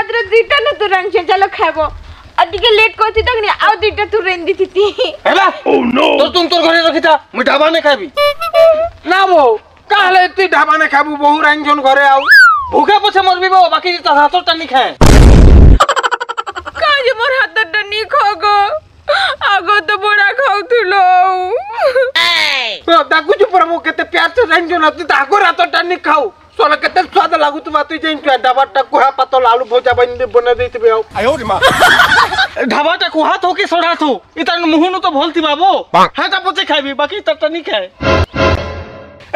मात्र दुईटा न तू रंग चलो खाबो अटिके लेट करती तक नहीं आउ दुईटा तू रेन दी थी हैला ओह नो तो तुम तोर घरे रखिता मैं ढाबा ने खाबी ना वो काले तू ढाबा ने खाबू बहु रंग जोन घरे आउ भूखे पछे मरबी बो बाकी त हाथ टनी खाए काजे मोर हाथ टनी खागो आगो तो बड़ा खाउथुलो तो दागु जो प्रभु केते प्यार से रंग जोन तू दागु रात टनी खाऊ सोला केते स्वाद लागु तू बातु जेन तू ढाबाटा कुहा पतल आलू भोजा बने देतबे आउ आयो रे मां ढाबाटा कुहा थो की सोडा थो इतन मुहुनु तो भोलती बाबो हाटा पछे खाबी बाकी त टनी खाए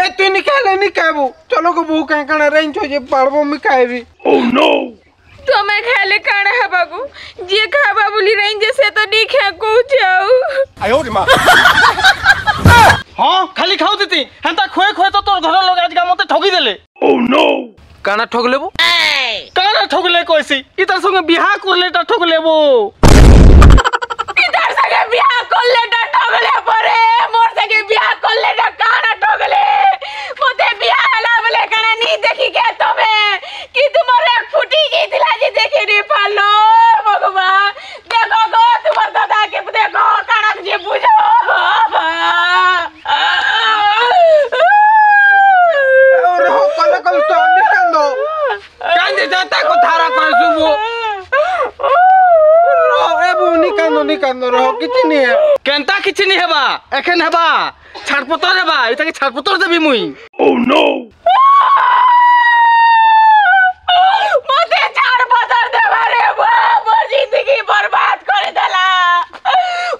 ए तू नहीं खाबू चलो को बहु कहीं कण रेंज हो जे पड़बो मी खाएबी ओह नो तो मैं खाले काना है बाबू जे खाबा बोली रेंज से तो नहीं खा को जाऊ आयो रे मां हां खाली खाऊ देती हंता खोए खोए तो तोर घर लोग आज का मते ठगी देले ओह नो काना ठग लेबो काना ठग ले कोइसी इतर संगे बियाह करले ता ठग लेबो इधर संगे बियाह करले ता ठग ले परे मोर संगे बियाह करले ता काना ठग ले मते बियाह हला बोले काना नहीं देखी के तबे कि तुम्हारे फुटी की दिला जी देखी रे पालो भगवान देखो गो तुम्हार दादा के देखो काना जी बुझो और हो कल तो निकंदो कांदे जाता को धारा कर सुबो निकंदो रहो किछि नहीं है केनता किछि नहीं हेबा एखन हेबा छाड़पतर हेबा इताके छाड़पतर देबी मुई ओह नो मते छाड़पतर देबा रे मोर जिंदगी बर्बाद कर देला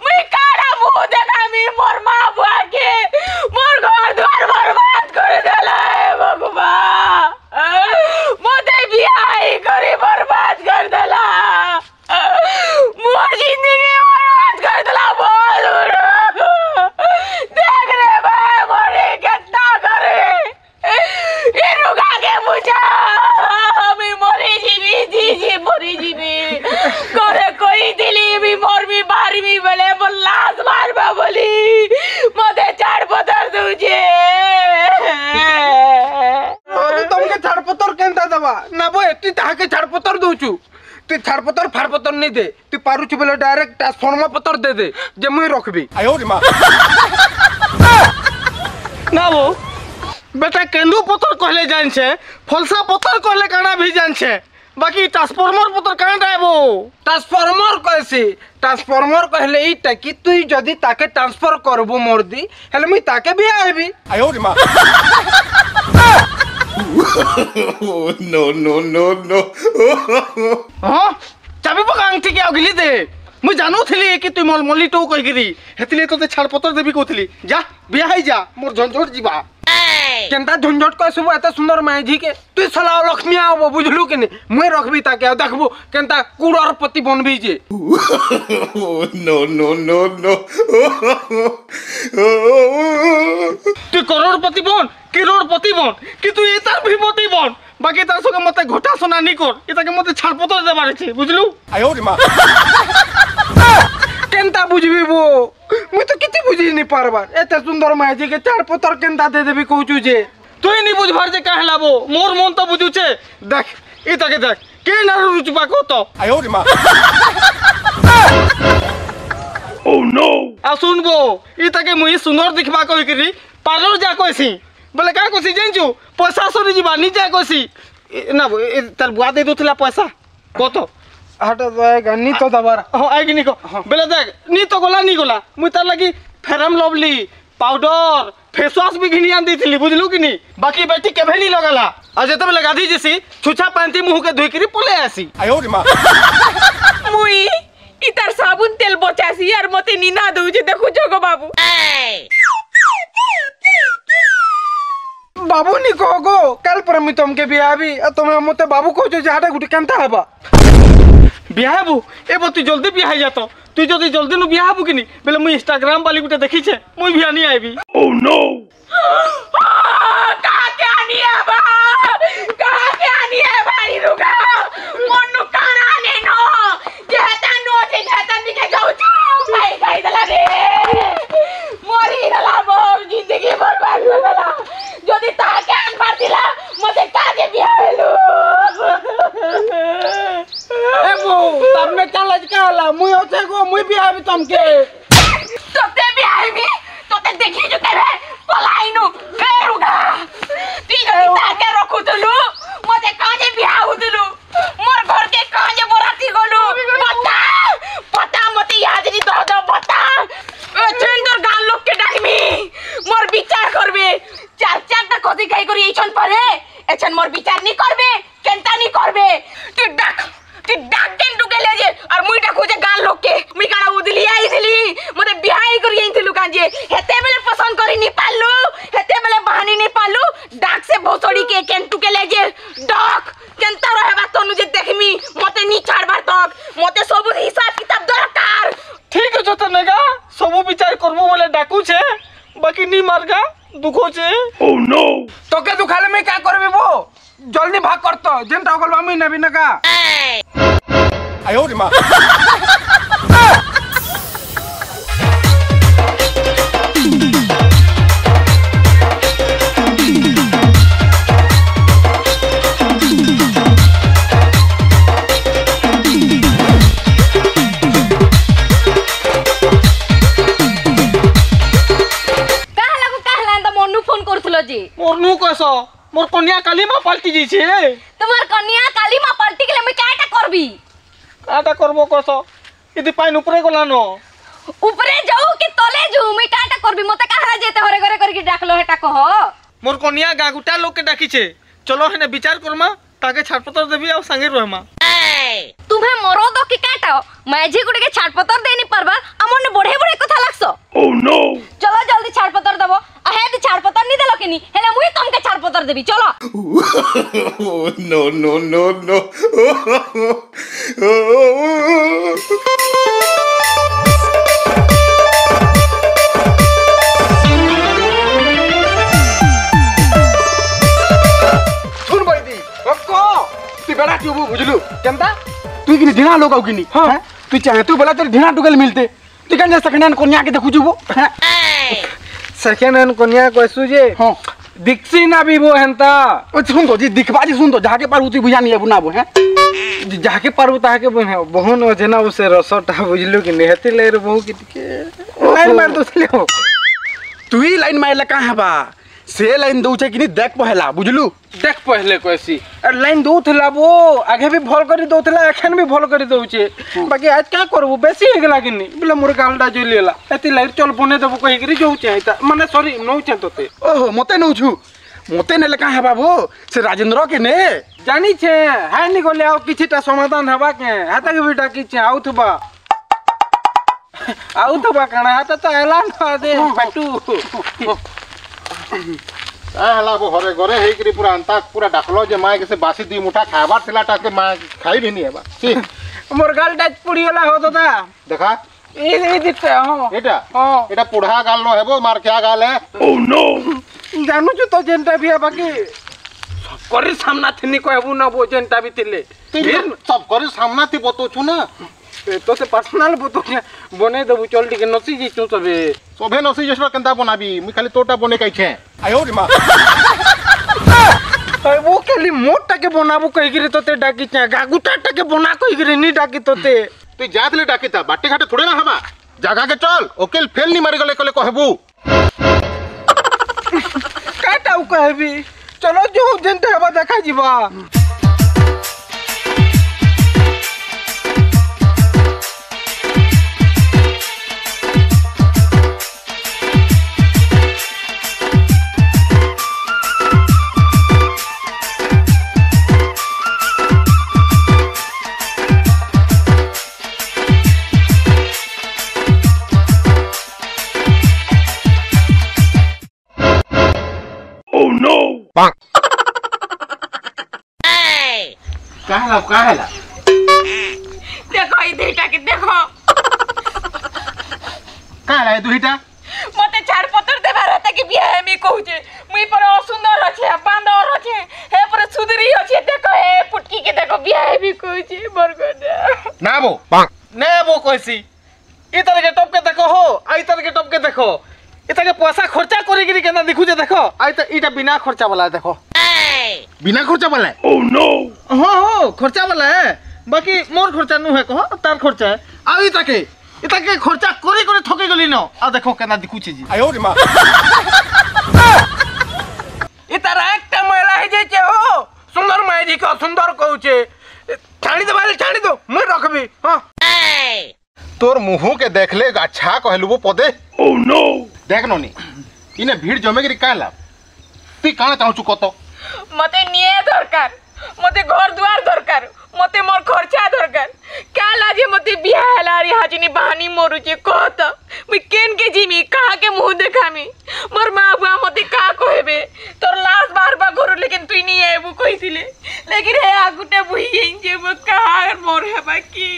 मुई कारा मुंह देखा मी मोर मां बुआ के मोर घर द्वार बर्बाद कर देला भगवान मते बियाह करे बर्बाद कर देला मोर जिंदगी बर्बाद कर देला बोल देख रे भाई मोरे कितना करे ये रुका के पूछा मैं मोरी जीवी मोरी जीवी करे कोई दिली भी मोर भी बारी भी बोले बल्लास मारबा बोली मते चार पत्थर दूजे अरे तुमके छाड़पतर केनता दबा ना बो एती ताके छाड़पतर दोचू तू छाड़पतर फाड़पतर नहीं दे तू पारुछु बोले डायरेक्ट ट्रांसफार्मर पतर दे जे मुई रखबी आयो रे मां ना वो बेटा केंदू पतर कहले जान छे फलसा पतर कहले काना भी जान छे बाकी ट्रांसफार्मर पतर काना दाबो ट्रांसफार्मर ट्रांसफार्मर कहले इटा कि तू जदी ताके ट्रांसफर करबो मोर दी हेले मुई ताके भी आबी आयो रे मां नो हां चाबी पका अंगठी के अगली दे मुई जानो थली कि तू मलमली तो कहि गिरी हेतले तो छाड़ पतर देबी कोथली जा बियाह जा मोर झंझट जीवा केनता झंझट को सब एत सुंदर माइझी के तू सला लक्ष्मी आबो बुझलु कि नहीं मुई रखबी ताके देखबो केनता करोड़पति बनबी जे नो तू करोड़पति बन करोड़पति बन कि तू एतार विपत्ति बन बाकी तार संगे मते घोटा सोना नहीं कर एताके मते छाड़पतर देबार छै बुझलु आयो रे मां केनता बुझबी वो मुई तो किति बुझी नहीं पारबार एते सुंदर माइजी के छाड़पतर केनता दे देबी कहूचू जे तू नहीं बुझबार जे काहे लाबो मोर मन तो बुझू छे देख एताके देख के ना रुचबा को तो आयो रे मां ओह नो आ सुनबो एताके मुई सुंदर दिखबा कहि करी पार्लर जा कोसी बोले का कोसी जानचू पैसा सरी जीवा नी जा कोसी ना तार बुआ दे दोथला पैसा कत हट जाएगा नी तो दबार हां आइगी नी को बोले देख नी तो गोला नी गोला मुई तार लगी ferrum lovely powder face wash भी घिनी आन देथिली बुझलु कि नी बाकी बेटी केभे नी लगला आ जते बेले गाधी जसी छुछा पांती मुंह के धोई करी पले आसी आयो रे मां मुई इतर साबुन तेल बचासी यार मते नीना दउ जे देखु जगो बाबू बाबू नी कहो कल पर मी तुमके बियाह भी तुम मते बाबू कहो जे हाटा गुटी केनता हबा बियाह हबू एबो तू जल्दी बियाह जातो तू जदी जल्दी नु बियाह हबू किनी बेले मुई इंस्टाग्राम वाली गुटे देखी छे मुई बियाह नी आइबी ओह नो कहा के आनी है भाई रुका मनु काना ने नो जेता नो जे जेता दिखे जाऊ भाई भाई दला रे मोरी दला मोर जिंदगी बर्बाद हो गला जदी ताके आन मार दिला मते काके बियाह हेलो कहला मुई होते को मुई भी आबी तुमके तोते भी आईबी तोते देखी जो तेरे पलाइनु ए रुगा ती ताके रखुतलु मते काजे बिहा हुतलु मोर घर के काजे बराती गलु पता मते याद नी दो बता ए चंदर गाल लोग के डाकमी मोर विचार करबे चार ता कथि खाई करी एछन परे एछन मोर विचार नी करबे केनता नी करबे तू डाक केन टुके ले जे और मुई डाकू जे गाल लोग के मुई काना उदली आइसली मते बिहाई करी आइथिलु काजे हेते बेले पसंद करी नी पालु हेते बेले बहानी नी पालु डाक से भोसड़ी के केन टुके ले जे डाक केनता रहबा तनु जे देखमी मते नी छाड़बार तक मते सब हिसाब किताब दरकार ठीक है तो नेगा सब विचार करबो बोले डाकू छे बाकी नी मारगा दुखो छे ओह नो तो के दुखाले में का करबे वो जल्दी भाग करतो जेनटा गल मामी नबी नका आयो रे मां मोरनु कसो मोर कन्या काली मा पलटी जी छे तुम्हार कन्या काली मा पलटी के मैं काटा करबी काटा करबो कसो इदी पाइन ऊपरे गला न ऊपरे जाऊ कि तले जाऊ मैं काटा करबी मते कहां जेते हरे घरे करके डाकलो हेटा कहो मोर कन्या गागुटा लोग के डाकी छे चलो हेने विचार करमा ताके छाटपतर देबी आ संगे रहमा तुम्हें मरो दो कि काटा माझी गुडे के छाटपतर देनी परबा अमन बड़े बड़े कथा लागसो ओह नो चलो जल्दी छाटपतर देबो अहे दी छाटपतर नी देलो केनी हेले मुई तुमके छाटपतर देबी चलो नो नो नो नो सुन बैदी कक्को ती बेड़ा ट्यूब बुझलु केनता तू किनी ढिना लोग आउ किनी हां तू चाहे तू बोला तेरे ढिना टुगल मिलते तू कन सेकंड हैंड कन्या के देखु जुबो सेकंड हैंड कन्या कोसु जे हां दिक्सी ना भी वो हंता ओ सुन तो जी दिखबाजी सुन तो जाके पार उती बुझा नहीं बुनाबो हैं जाके पार उता के बहन हो जेना उसे रसटा बुझलु कि नेहती ले रे बहु के लाइन मार दोसले हो तू ही लाइन मारला कहां बा से लाइन दउ छे कि देख पहला बुझलु देख पहले कोसी लाइन दउ थला वो आगे भी भल करी दउ थला एखन भी भल करी दउ छे बाकी आज का करबो बेसी हो गेला कि नहीं बोले मोर गालडा जोइ लेला एती लाइट चल बने देबो कहि करी जोउ छे ता माने सॉरी नउ छे तोते ओहो मते नउ छु मते नेले का हेबा वो से राजेंद्र के ने जानी छे हाय नि गले आ किछटा समाधान हेबा के हाता के बेटा कि छे आउथबा आउथबा कणा हाता तो एलान दे पटू हला वो हरे घरे हे करी पूरा अंता पूरा डाकलो जे माय के से बासी दी मुठा खाबार थिला टाके माय खाई भी नहीं हेबा सी मोर गाल टाच पुड़ी वाला हो तो ता देखा ए दिखते हां एटा पुढ़ा गाल नो हेबो मार क्या गाल है ओह नो जानू छु तो जेनटा भी बाकी सब करी सामना थिनी कहबू ना वो जेनटा भी थिले सब करी सामना थी बतो छु ना तो से पर्सनल बतो बने देबू चल टिके नसी जी छु सबे सोभे नसी जसरा केनता बनाबी मु खाली तोटा बने कहि छे आयो रे मां वो खाली मोटा के बनाबू कहि गिरे तोते डाकी छे गागुटा के बना कहि गिरे नी डाकी तोते तू जातले डाकी था बाटे घाटे थोड़े ना हबा जगह के चल ओकेल फेल नी मारे गले कले कहबू काटाऊ कहबी चलो जो जेनटा हबा देखा जीवा का हैला देखो ई दुईटा के देखो का हैला ए दुईटा मते छाड़पत्र देबा रहता कि बियाह में कहू जे मुई पर असुंदर अछि बांदर अछि हे पर सुधरी अछि देखो हे पुटकी के देखो बियाह में कहू जे बरगड ना वो ने वो कोसी ई तरह के टप के देखो हो आई तरह के टप के देखो ई तरह के पैसा खर्चा करी गिरी केना देखु जे देखो आई त इटा बिना खर्चा वाला देखो बिना खर्चा वाला ओह नो हां खर्चा वाला है बाकी मोर खर्चा नु है कह तार खर्चा है आ इताके खर्चा करे करे थके गली न आ देखो केना दिखुछि जी आयो रे मां इ तारा एकटा महिला हे जे हो सुंदर माई को सुंदर कहूचे छाड़ी दो मैं रखबी हां तोर मुंह के देखले अच्छा कहलुबो पदे ओह नो देख ननी इने भीड़ जमेगिरी काला ती काना चाहछु कत मते निये दरकार मते घर दुआर दरकार मते मोर खर्चा दरकार क्या लाजे मते बियाह हलारी हाजिनी बहानी मोरुचे कहत मैं केन के जिमी कहा के मुंह देखामी मोर मां बुआ मते का कहबे तोर लाश बार बार घरो लेकिन तू नहीं आबू कहिथिले लेकिन हे आगुटे बुई जे मो कहा मोर है बाकी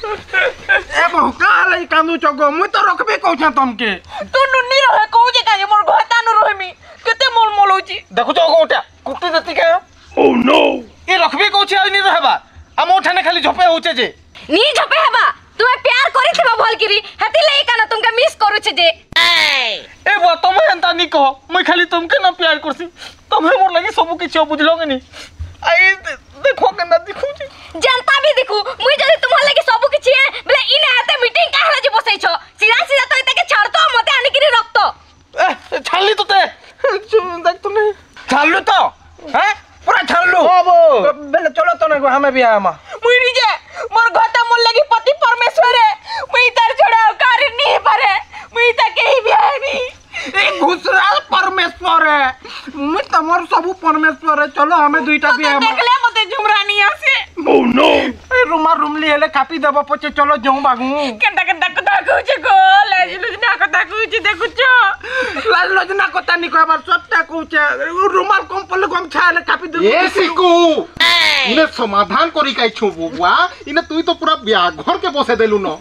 ए बहु काला इ कांदू चगो मैं तो रखबे कहछा तुमके तू नुन्नी रहे कहू जे काजे मोर घता न रहमी केते मोल मोलौची देखु तो गोटा कुत्ते जति के ओह नो ए रखबे कहछि आ नहीं रहबा आ मोठाने खाली झपे होचे जे नी झपे हेबा तुमे प्यार करिथिबा भल किरी हती लई काना तुमके मिस करू छे जे ए बा तुम एंता नी कहो मैं खाली तुमके ना प्यार करसी तुम्हें मोर लगे सब किछ बुझलोगे नी आई देखो केना दिखु छी जनता भी देखू मुई जदी तुमहर लगे सब किछ है बले इने आते मीटिंग काहला जे बसै छो सीधा सीधा तो इते के छाड़ तो मते आनी किरी रखतो ए छाली तो ते देख तो नहीं छालू तो हैं पूरा छालू बाबू बेले चलो तो ना हमें भी आमा मुई निजे मोर घता मोर लगी पति परमेश्वर है मुई तार छोड़ा कार नहीं पारे मुई ता के ही बियाहबी ए घुसरा परमेश्वर है मैं तमर सब परमेश्वर है चलो हमें दुईटा भी आमा देखले मते झुमरानी आसे ओह नो ए रुमा रुमली हेले कापी देबो पछे चलो जाऊ बागू केंदा केंदा कथा कहूचे गो लाज लुजना कथा कहूचे देखुचो लाज लजना कथा नि कहबार सत्ता कहूचे रुमाल कम पल्ले कम छाले कापी दे ए सिकू इने समाधान करी काई छु बुआ इने तुई तो पूरा ब्याह घर के बसे देलु न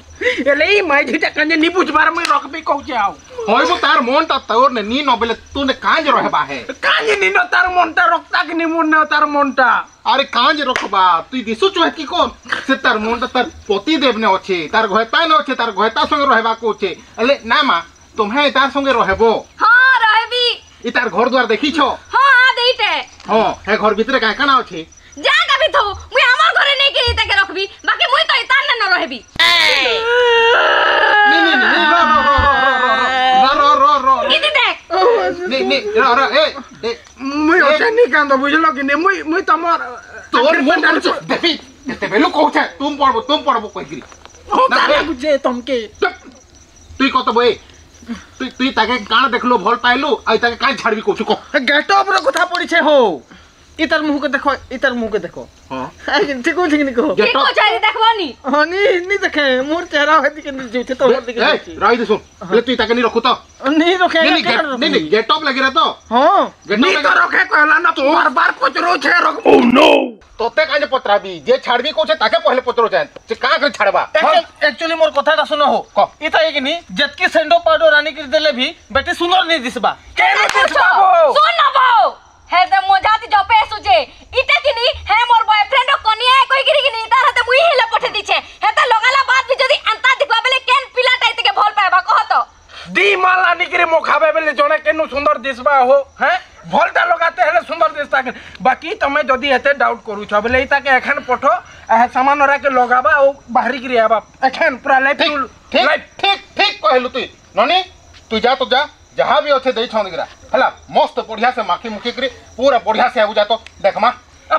एले ई माई झिटा कंजे नि बुझबार मैं रखबे कहूचे आउ होइबो तार मन ता तोर ने नी न बेले तूने कांज रहबा है कांजे नि न तार मनटा रक्ता कि नि मन न तार मनटा अरे कांज रखबा तुई दिसु छु की कोन से तार मन ता तार पति देव ने अछि तार घयता न अछि तार घयता संगे रहबा को अछि अले ना मा तुम्हे तार संगे रहबो हां रहबी इ तार घर द्वार देखि छो हां देइते हां हे घर भीतर का काना अछि जा कभी थो मुई हमर घरे नै के इते के रखबी बाकी मुई तो इतान न रहबी नी रो किति देख नी रो ए मुई ओछे नि कांदो बुझलो कि नि मुई तमर तोर मन डाल छ देखि केते बेलु कहू छ तुम पड़बो कहि गिरी हो ताला गुजे तुमके तुई कत बे तुई ताके काण देखलो भल पाइलु आ ताके काई छाड़बी कहू को गेट अप रो कथा पड़ी छे हो इतर मुंह के देखो हां ठीक हो ठीक नहीं कहो की को चाहि देखबनी हां नहीं देखे मोर चेहरा है दिखे नहीं जोथे तो मोर दिखे ए रही दे सुन ले तुई ताके नहीं रखू तो नहीं रखे नहीं गेट अप लगी रहा तो हां नि तो रखे कहला न तो बार पचरो छे रख ओह नो तोते काजे पत्राबी जे छाड़बी को छे ताके पहले पत्रो जाय से का के छाड़बा एक्चुअली मोर कथाटा सुनो हो इता है कि नहीं जतकी सेंडो पाउडर रानी कर देले भी बेटी सुंदर नहीं दिसबा केने दिसबाबो सुन नबो हे दे मोजाती जपे सुजे इते किनी हे मोर बॉयफ्रेंड कोनिया कोई गिरी किनी तार हते मुई हेले पठे दिछे हेते लगाला बात भी जदी अंता दिखबा बेले केन पिला टाइते के भल पाएबा कहत दी माला निकरे मोखाबे बेले जने केनु सुंदर दिसबा हो हैं भलटा लगाते हेले सुंदर दिसता के बाकी तमे जदी हेते डाउट करू छ बेले इता के एखन पठो आ सामान रा के लगाबा ओ बाहरी गिरी आबा एखन पूरा लाइफ ठीक कहलु तुई ननी तू जा तो जा जहाँ भी अच्छे दे गिरा हला मस्त बढ़िया से माखी मुखी करी पूरा बढ़िया से आबू जा तो देख मा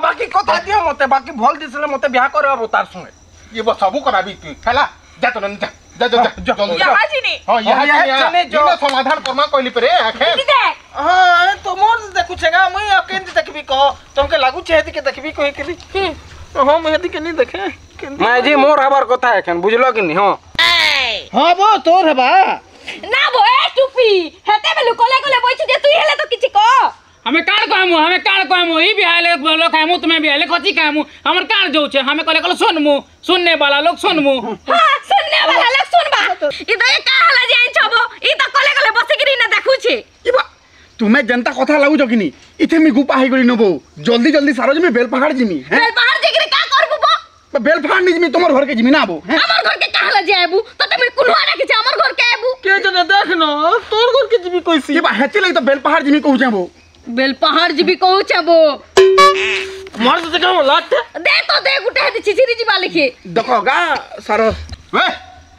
बाकी कथा दियो मते बाकी भल दिसले मते ब्याह करबो तार संगे ये बस सबू कराबी तू हला जा तो ननी जा जल्दी यहाँ जी हां यहाँ जो समाधान करमा कहली पे रे आखे देख हां तो मोर देखु छेगा मैं अकेन देखबी कह तुमके लागू छे के देखबी कोई करी हां मैं के नहीं देखे मैं जी मोर हबार कथा एखन बुझलो कि नहीं हां हां वो तोर है बा ना बो ए टुपी हेते बेलु कोले कोले बोइछु जे तू हेले तो किछि को हमें काण कहमु ई बिहाले बोलो खामु तुम्हें बिहाले खची खामु हमर काण जो छे हमें कोले कोले सुनने वाला लोग सुनमु हां सुनने वाला लोग सुनबा ई तो का हला जाय छबो ई तो कोले कोले बसि गिरी ना देखु छे इबा तुम्हें जनता कथा लागु जकिनी इथे मी गुपा हे गरी नबो जल्दी सारो जमी बेल पहाड़ जिमी हैं बेल पहाड़ जिगरी का करबो बो बेल पहाड़ नि जिमी तोमर घर के जिमी ना आबो हैं हमर घर के का हला जायबू तो तमे कुनवा राखि छ हमर घर के आबू के जने देख न तोर घर के जीवी कोइसी इबा हेचे लई तो बेल पहाड़ जिमी कहू जाबो बेल पहाड़ जिबी कहू छबो मोर से काम लाट दे तो दे गुटे हेती छिछिरी जीवा लिखी देखो गा सारो वे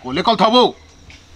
कोले कल थबो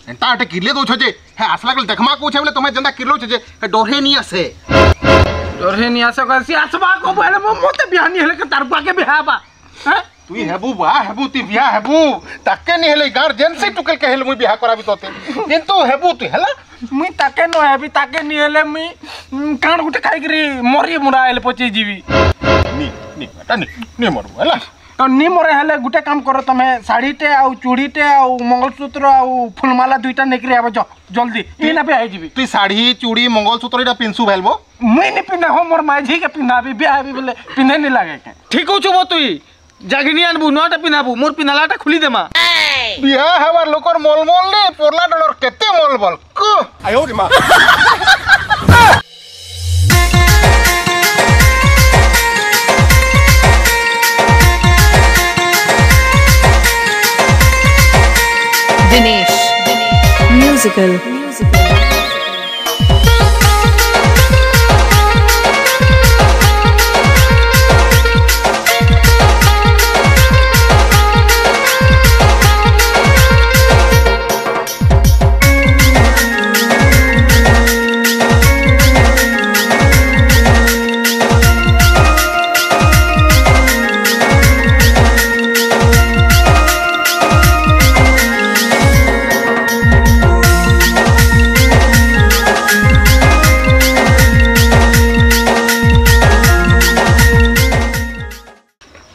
एंता आटे किले दो छजे हे आसला कल देखमा को छे बोले तुम्हें जंदा किलो छजे हे डोरे नहीं आसे डोरे नहीं आसे कैसी आसबा को बोले मोते बिहानी हेले के तरबा के बिहाबा हैं तुई हेबू बा हेबू ती बिया हेबू ताके नहीं हेले गार्जियन टुकल के हेले मुई बिहा कराबी तोते किंतु हेबू तू हेला मुई ताके न हेबी ताके नहीं हेले मुई कान गुटे खाई करी मरी मुरा हेले पचे जीवी नी बेटा नी मरबू हेला नी मरे हेले गुटे काम करो तमे साड़ीटे आउ चूड़ीटे आउ मंगलसूत्र आउ फुलमाला दुईटा नेकरी आबो जल्दी ई ना पे आई जीवी तुई साड़ी चूड़ी मंगलसूत्र इटा पिनसु भेलबो मुई नि पिना हो मोर माझी के पिनाबी बिहाबी बोले पिने नहीं लागे के ठीक हो छबो तुई जागिनी आनबू नोटा पिनाबू मोर पिनालाटा खुली देमा बिहा हवार लोकर मोलमोल ने पोरला डॉलर केते मोल बोल को आयो रे मां Dinesh Musical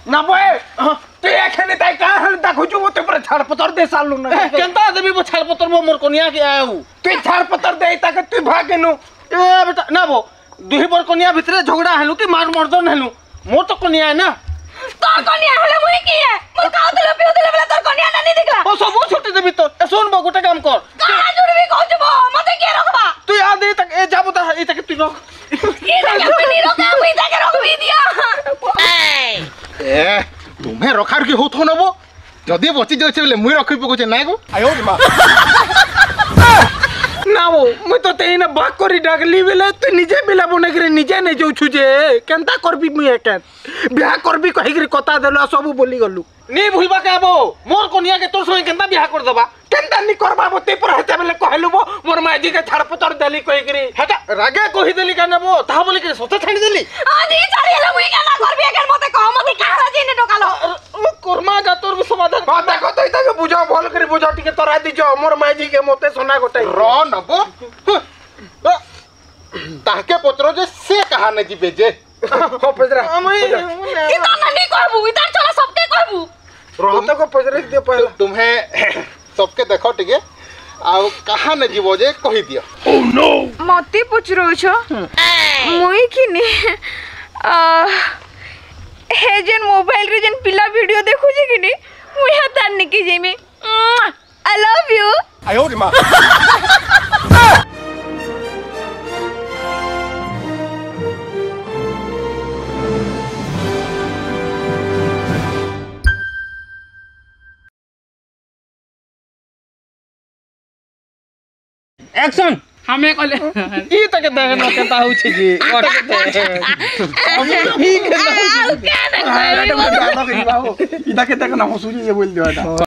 ना बोए तू एखने ताई का हल देखो जो ते पर छाड़ पतर दे सालू ना केनता देबी बो छाड़ पतर मो मोर कोनिया के आऊ तू छाड़ पतर दे ताके तू भागेनु ए बेटा ना बो दुही बर कोनिया भितरे झगड़ा हेलु कि मार मर्दन हेलु मोर तो कोनिया है ना तोर कन्या हले मुई की है मोर काउ दिले पिउ दिले बेला तोर कन्या ना नहीं दिखला ओ सब छुट्टी देबी तो ए सुन बो गोटे काम कर कहां जुड़बी कहू जबो मते के रखबा तू आ दे तक ए जाबो ता ए तक तू रख ई तके मुई नहीं रोका मुई तके रखबी दिया ए तुम्हें रखार की होत हो नबो जदी बची जाय छले मुई रखि पको छे नाय गो आयो रे मां ना वो मुई तो तेई ना भाग करी डागली बेले तू निजे बिला बने करे निजे नै जाउ छु जे केनता करबी मुई एके बियाह करबी कहि करे कथा देलो सब बोली गलु नी भूलबा के आबो मोर कोनिया के तोर संगे केनता बियाह कर दबा केनता नि करबा बते पर हेते बेले कहलु बो मोर माजी के छाड़ पतर देली कहि करे हेटा रागे कहि देली का नबो ता बोली के सोते छाड़ी देली आजी छाड़ी हले मुई केना करबी एके मते कह मते काहा जिने डोकालो ओ कोरमा जा तोर भी समाधान हां देखो तो इता बुझाओ भल करे बुझाओ टिके तोरा दिजो मोर माजी के मते सोना गोटाई र नबो ताके पत्रो जे से कहा न जिबे जे हो पजरा अमई ई तो नहीं कहबू ई तो चला सबके कहबू रहते को पजरे दे पहला तुम्हें सबके देखो टिके आउ कहा न जीवो जे कहि दियो मते पुछरो छ मुई किने हे जेन मोबाइल रे जेन पिला वीडियो देखु जे किने मुई हतार निकी जेमे आई लव यू आयो रे मां एक्शन हमें कहले ई तक देख न केता हो छी जी इदा के तक ना हसुरी ये बोल दियो